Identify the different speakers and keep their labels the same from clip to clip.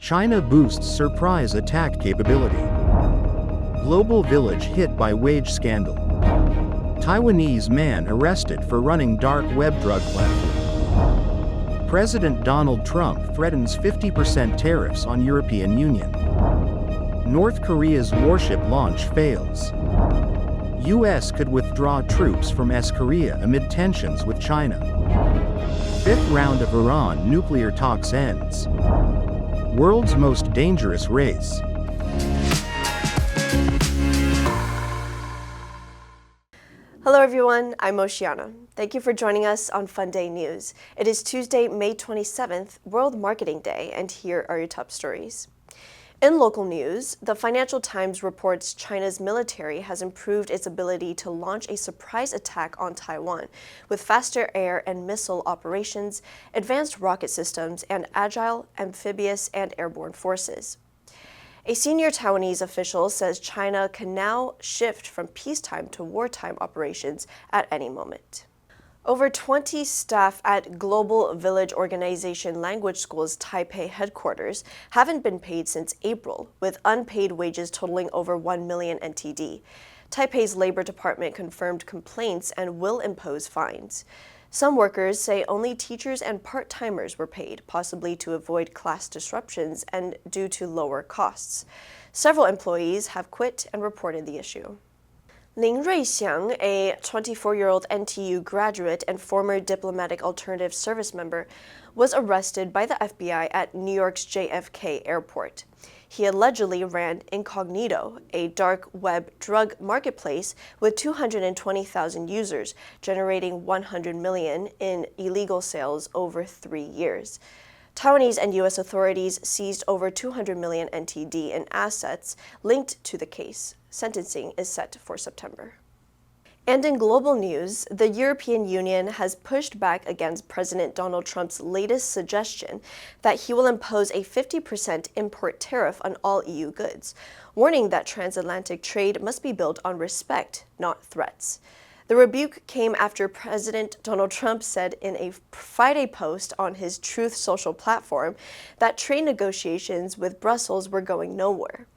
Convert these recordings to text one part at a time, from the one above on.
Speaker 1: China boosts surprise attack capability. Global village hit by wage scandal. Taiwanese man arrested for running dark web drug platform. President Donald Trump threatens 50% tariffs on European Union. North Korea's warship launch fails. U.S. could withdraw troops from Korea amid tensions with China. Fifth round of Iran nuclear talks ends. World's most dangerous race.
Speaker 2: Hello everyone, I'm Oceana. Thank you for joining us on Funday News. It is Tuesday, May 27th, World Marketing Day, and here are your top stories. In local news, the Financial Times reports China's military has improved its ability to launch a surprise attack on Taiwan with faster air and missile operations, advanced rocket systems, and agile, amphibious, and airborne forces. A senior Taiwanese official says China can now shift from peacetime to wartime operations at any moment. Over 20 staff at Global Village Organization Language School's Taipei headquarters haven't been paid since April, with unpaid wages totaling over 1 million NTD. Taipei's Labor Department confirmed complaints and will impose fines. Some workers say only teachers and part-timers were paid, possibly to avoid class disruptions and due to lower costs. Several employees have quit and reported the issue. Lin Ruixiang, a 24-year-old NTU graduate and former Diplomatic Alternative Service member, was arrested by the FBI at New York's JFK airport. He allegedly ran Incognito, a dark web drug marketplace with 220,000 users, generating 100 million in illegal sales over 3 years. Taiwanese and U.S. authorities seized over 200 million NTD in assets linked to the case. Sentencing is set for September. And in global news, the European Union has pushed back against President Donald Trump's latest suggestion that he will impose a 50% import tariff on all EU goods, warning that transatlantic trade must be built on respect, not threats. The rebuke came after President Donald Trump said in a Friday post on his Truth Social platform that trade negotiations with Brussels were going nowhere,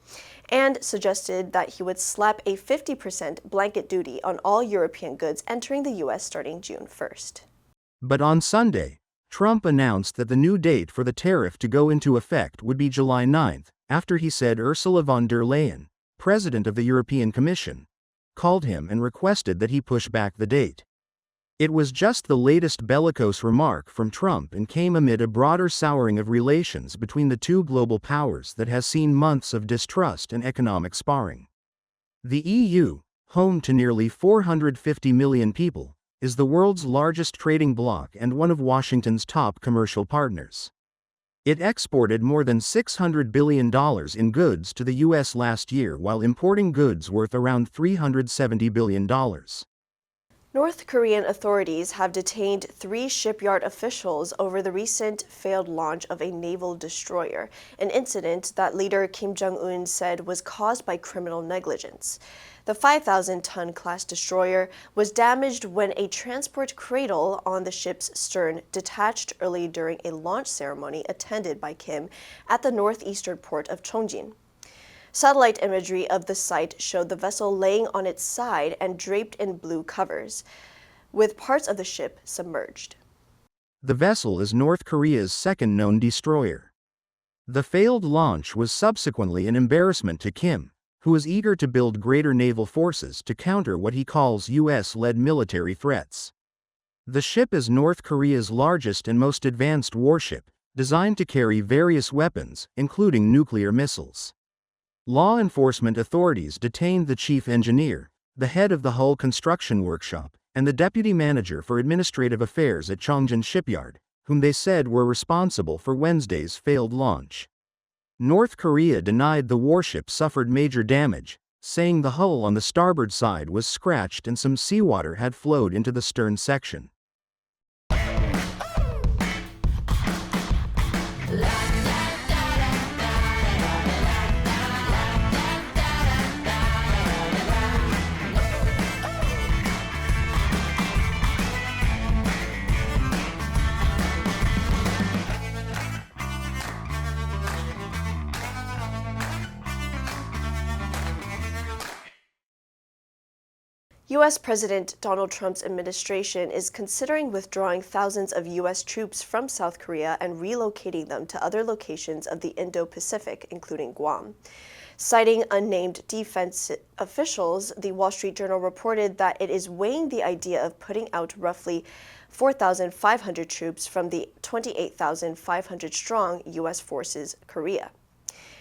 Speaker 2: and suggested that he would slap a 50% blanket duty on all European goods entering the U.S. starting June 1st.
Speaker 1: But on Sunday, Trump announced that the new date for the tariff to go into effect would be July 9th, after he said Ursula von der Leyen, president of the European Commission, called him and requested that he push back the date. It was just the latest bellicose remark from Trump and came amid a broader souring of relations between the two global powers that has seen months of distrust and economic sparring. The EU, home to nearly 450 million people, is the world's largest trading bloc and one of Washington's top commercial partners. It exported more than $600 billion in goods to the U.S. last year while importing goods worth around $370 billion.
Speaker 2: North Korean authorities have detained 3 shipyard officials over the recent failed launch of a naval destroyer, an incident that leader Kim Jong-un said was caused by criminal negligence. The 5,000-ton class destroyer was damaged when a transport cradle on the ship's stern detached early during a launch ceremony attended by Kim at the northeastern port of Chongjin. Satellite imagery of the site showed the vessel laying on its side and draped in blue covers, with parts of the ship submerged.
Speaker 1: The vessel is North Korea's second known destroyer. The failed launch was subsequently an embarrassment to Kim, who is eager to build greater naval forces to counter what he calls U.S.-led military threats. The ship is North Korea's largest and most advanced warship, designed to carry various weapons, including nuclear missiles. Law enforcement authorities detained the chief engineer, the head of the hull construction workshop, and the deputy manager for administrative affairs at Chongjin Shipyard, whom they said were responsible for Wednesday's failed launch. North Korea denied the warship suffered major damage, saying the hull on the starboard side was scratched and some seawater had flowed into the stern section.
Speaker 2: U.S. President Donald Trump's administration is considering withdrawing thousands of U.S. troops from South Korea and relocating them to other locations of the Indo-Pacific, including Guam. Citing unnamed defense officials, the Wall Street Journal reported that it is weighing the idea of putting out roughly 4,500 troops from the 28,500-strong U.S. forces Korea,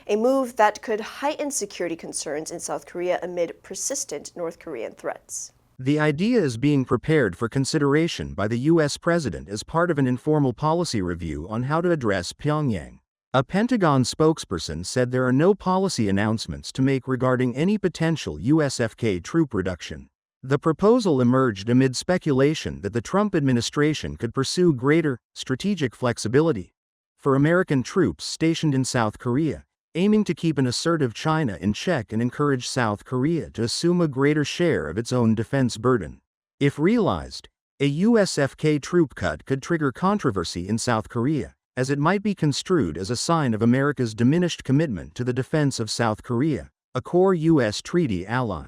Speaker 2: a move that could heighten security concerns in South Korea amid persistent North Korean threats.
Speaker 1: The idea is being prepared for consideration by the U.S. president as part of an informal policy review on how to address Pyongyang. A Pentagon spokesperson said there are no policy announcements to make regarding any potential USFK troop reduction. The proposal emerged amid speculation that the Trump administration could pursue greater strategic flexibility for American troops stationed in South Korea, aiming to keep an assertive China in check and encourage South Korea to assume a greater share of its own defense burden. If realized, a USFK troop cut could trigger controversy in South Korea, as it might be construed as a sign of America's diminished commitment to the defense of South Korea, a core U.S. treaty ally.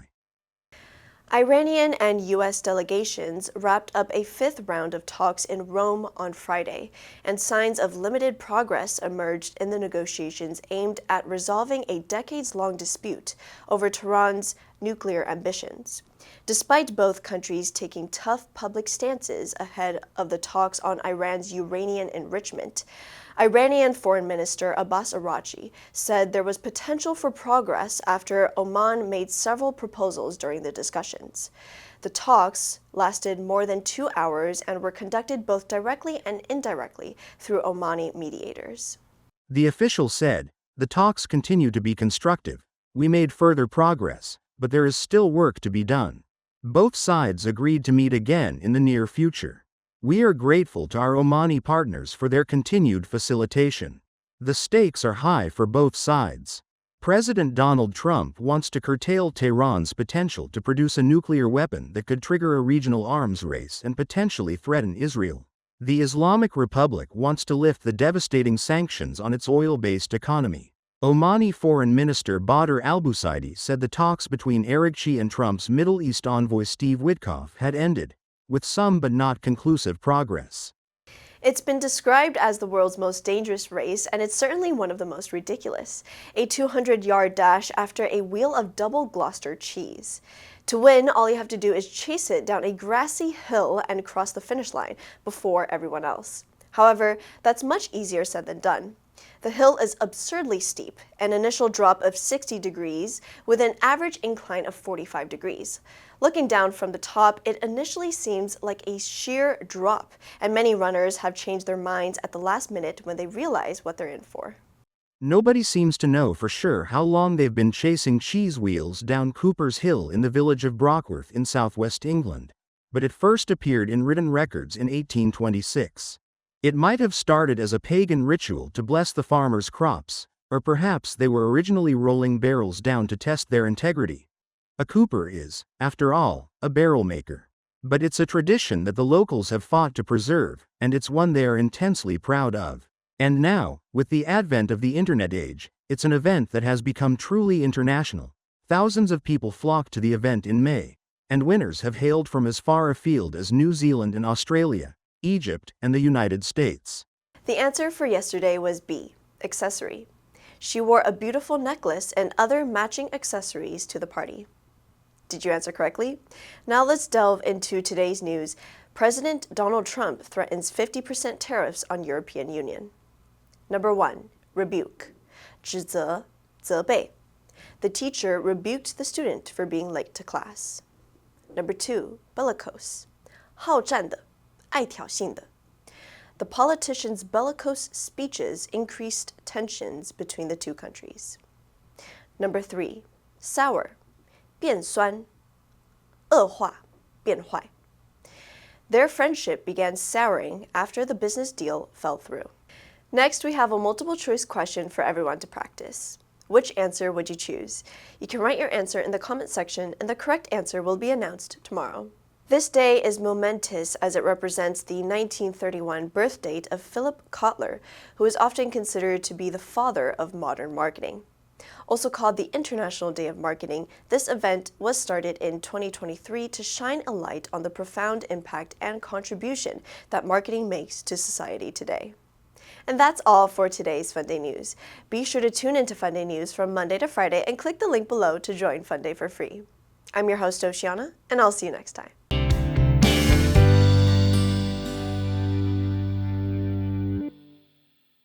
Speaker 2: Iranian and U.S. delegations wrapped up a fifth round of talks in Rome on Friday, and signs of limited progress emerged in the negotiations aimed at resolving a decades-long dispute over Tehran's nuclear ambitions. Despite both countries taking tough public stances ahead of the talks on Iran's uranium enrichment, Iranian Foreign Minister Abbas Araghchi said there was potential for progress after Oman made several proposals during the discussions. The talks lasted more than 2 hours and were conducted both directly and indirectly through Omani mediators.
Speaker 1: The official said, "The talks continue to be constructive. We made further progress, but there is still work to be done. Both sides agreed to meet again in the near future. We are grateful to our Omani partners for their continued facilitation. The stakes are high for both sides." President Donald Trump wants to curtail Tehran's potential to produce a nuclear weapon that could trigger a regional arms race and potentially threaten Israel. The Islamic Republic wants to lift the devastating sanctions on its oil-based economy. Omani Foreign Minister Badr al-Busaidi said the talks between Araghchi and Trump's Middle East envoy Steve Witkoff had ended, with some but not conclusive progress.
Speaker 2: It's been described as the world's most dangerous race, and it's certainly one of the most ridiculous. A 200-yard dash after a wheel of double Gloucester cheese. To win, all you have to do is chase it down a grassy hill and cross the finish line before everyone else. However, that's much easier said than done. The hill is absurdly steep, an initial drop of 60 degrees with an average incline of 45 degrees. Looking down from the top, it initially seems like a sheer drop, and many runners have changed their minds at the last minute when they realize what they're in for.
Speaker 1: Nobody seems to know for sure how long they've been chasing cheese wheels down Cooper's Hill in the village of Brockworth in southwest England, but it first appeared in written records in 1826. It might have started as a pagan ritual to bless the farmers' crops, or perhaps they were originally rolling barrels down to test their integrity. A cooper is, after all, a barrel maker. But it's a tradition that the locals have fought to preserve, and it's one they are intensely proud of. And now, with the advent of the internet age, it's an event that has become truly international. Thousands of people flocked to the event in May, and winners have hailed from as far afield as New Zealand and Australia, Egypt, and the United States.
Speaker 2: The answer for yesterday was B, accessory. She wore a beautiful necklace and other matching accessories to the party. Did you answer correctly? Now let's delve into today's news. President Donald Trump threatens 50% tariffs on European Union. Number 1, rebuke. 指责, 责备. The teacher rebuked the student for being late to class. Number 2, bellicose. 好战的, 爱挑衅的. The politicians' bellicose speeches increased tensions between the two countries. Number 3, sour. 变酸, 恶化, 变坏. Their friendship began souring after the business deal fell through. Next, we have a multiple-choice question for everyone to practice. Which answer would you choose? You can write your answer in the comment section, and the correct answer will be announced tomorrow. This day is momentous as it represents the 1931 birth date of Philip Kotler, who is often considered to be the father of modern marketing. Also called the International Day of Marketing, this event was started in 2023 to shine a light on the profound impact and contribution that marketing makes to society today. And that's all for today's Funday News. Be sure to tune into Funday News from Monday to Friday and click the link below to join Funday for free. I'm your host, Oceana, and I'll see you next time.